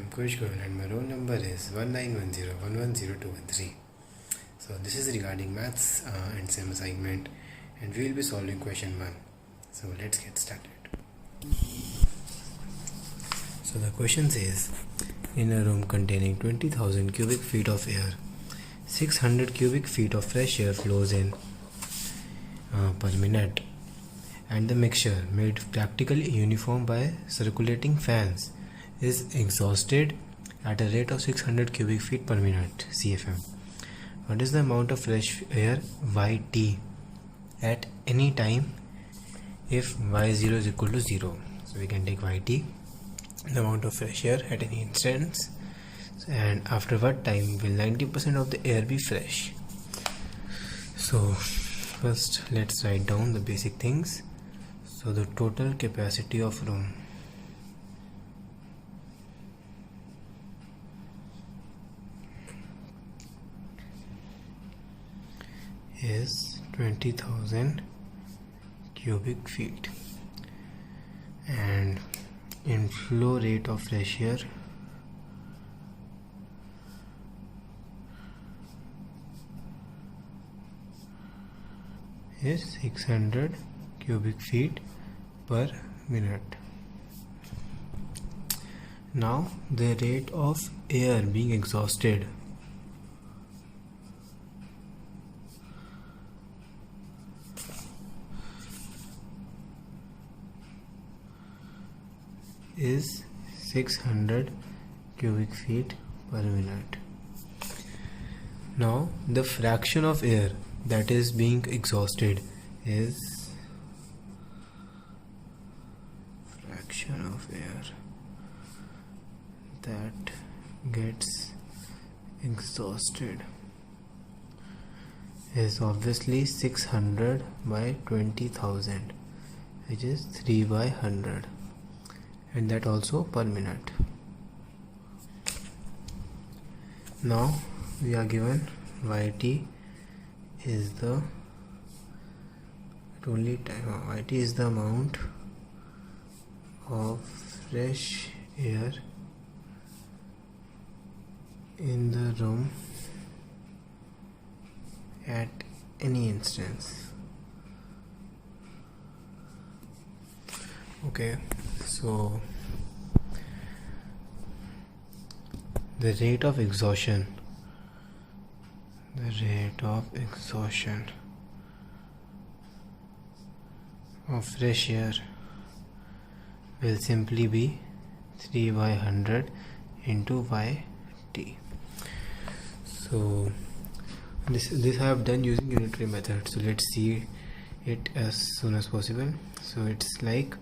am Kush Goel and my roll number is 1910110213. So this is regarding maths and same assignment, and we will be solving question 1. So let's get started. So the question says, in a room containing 20,000 cubic feet of air, 600 cubic feet of fresh air flows in per minute, and the mixture, made practically uniform by circulating fans, is exhausted at a rate of 600 cubic feet per minute (CFM). What is the amount of fresh air YT at any time if Y0 is equal to 0? So we can take YT, the amount of fresh air at any instance, and after what time will 90% of the air be fresh. So first let's write down the basic things. So the total capacity of room is 20,000 cubic feet, and inflow rate of fresh air is 600 cubic feet per minute. Now the rate of air being exhausted is 600 cubic feet per minute. Now the fraction of air that is being exhausted is fraction of air that gets exhausted is obviously 600 by 20,000, which is 3 by 100, and that also per minute. Now we are given YT is the YT is the amount of fresh air in the room at any instance. Okay, so the rate of exhaustion of fresh air will simply be 3 by 100 into YT. So this I have done using unitary method, so let's see it as soon as possible. So it's like,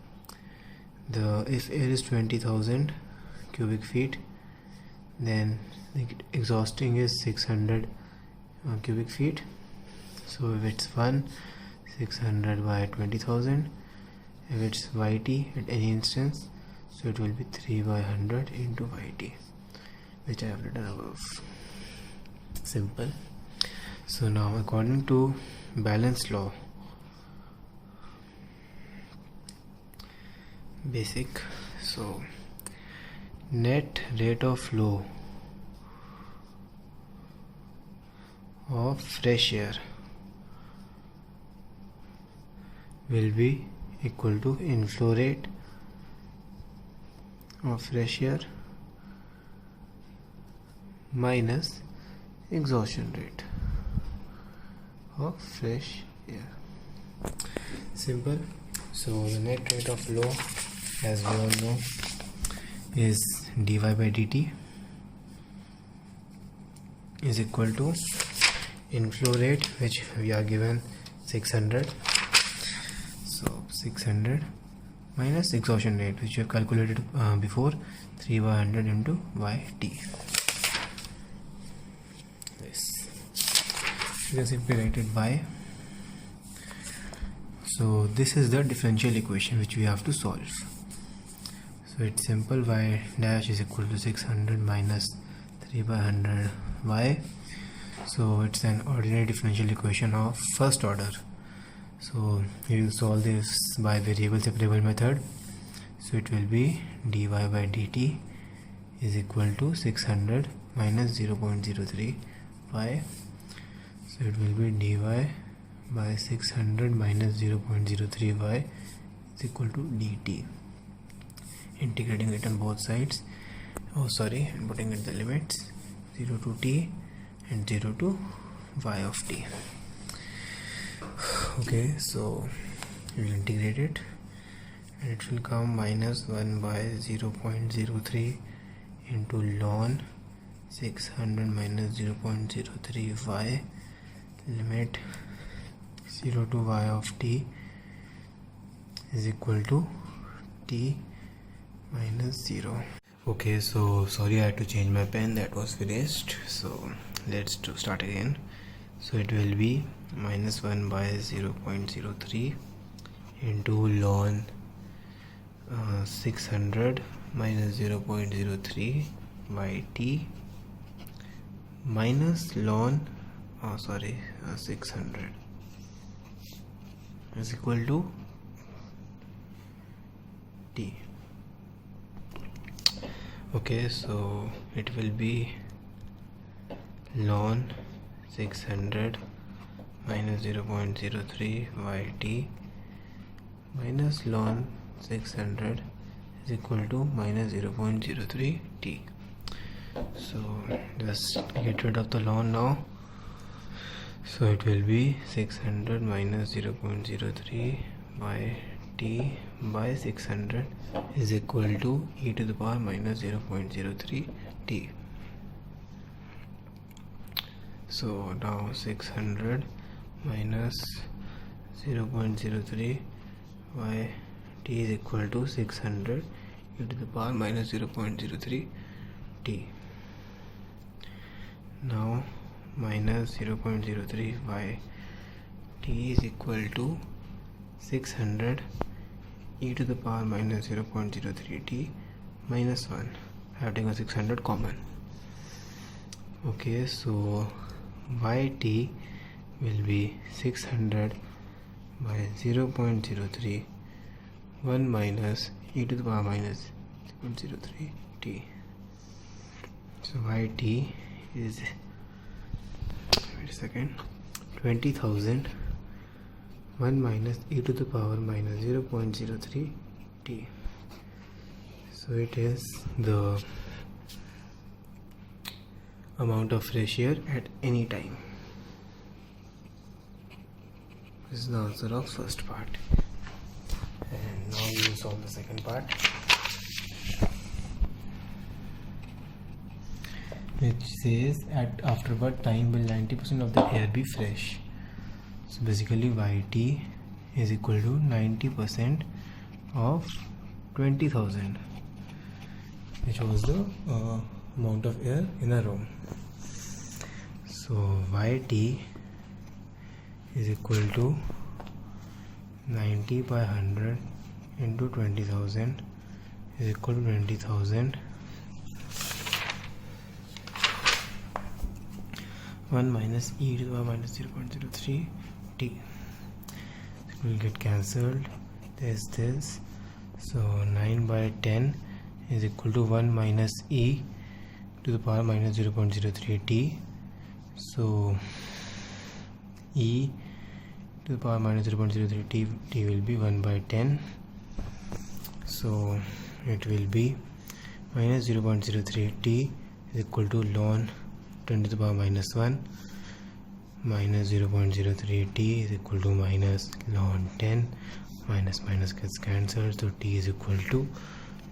if air is 20,000 cubic feet, then exhausting is 600 cubic feet. So if it's 600 by 20,000, if it's YT at any instance, so it will be 3 by 100 into YT, which I have written above. Simple. So now, according to Balance law, basic, so net rate of flow of fresh air will be equal to inflow rate of fresh air minus exhaustion rate of fresh air. Simple. So the net rate of flow, as we all know, is dy by dt is equal to inflow rate, which we are given 600. So 600 minus exhaustion rate, which we have calculated before, 3 by 100 into YT. This you can simply write it by. So this is the differential equation which we have to solve. So it's simple. Y dash is equal to 600 minus 3 by 100 y. So it's an ordinary differential equation of first order. So we will solve this by variable separable method. So it will be dy by dt is equal to 600 minus 0.035. So it will be dy by 600 minus 0.03y is equal to dt. Integrating it on both sides, and putting in the limits 0 to t and 0 to y of t. Okay, so we will integrate it and it will come minus 1 by 0.03 into ln 600 minus 0.03y limit 0 to y of t is equal to t minus 0. Okay, so sorry I had to change my pen, that was finished. So let's start again. So it will be minus 1 by 0.03 into ln 600 minus 0.03 by t minus ln 600 is equal to t. Okay, so it will be ln 600 minus 0.03 by t minus ln 600 is equal to minus 0.03 t. So just get rid of the ln now. So it will be 600 minus 0.03 by t by 600 is equal to e to the power minus 0.03 t. So now 600 minus 0.03 by t is equal to 600 e to the power minus 0.03 t. Now minus 0.03 by t is equal to 600 e to the power minus 0.03 t minus 1. I have taken 600 common. Okay, so yt will be 600 by 0.03 1 minus e to the power minus 0.03 t. So yt is 20,000 1 minus e to the power minus 0.03 t. So it is the amount of fresh air at any time. This is the answer of first part. And now we will solve the second part, which says after what time will 90% of the air be fresh. So basically yt is equal to 90% of 20,000, which was the amount of air in a room. So yt is equal to 90 by 100 into 20,000 is equal to 20,000 1 minus e to the power minus 0.03 t. It will get cancelled. There's this. So 9 by 10 is equal to 1 minus e to the power minus 0.03 t. So e to the power minus 0.03 t will be 1 by 10. So it will be minus 0.03 t is equal to ln 10 to the power minus 1 minus 0.03 t is equal to minus ln 10. Minus minus gets cancelled, so t is equal to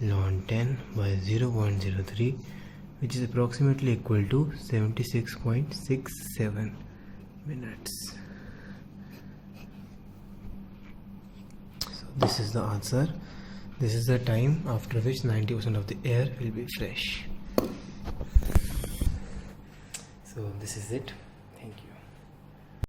ln 10 by 0.03, which is approximately equal to 76.67 minutes. So this is the answer. This is the time after which 90% of the air will be fresh. So this is it.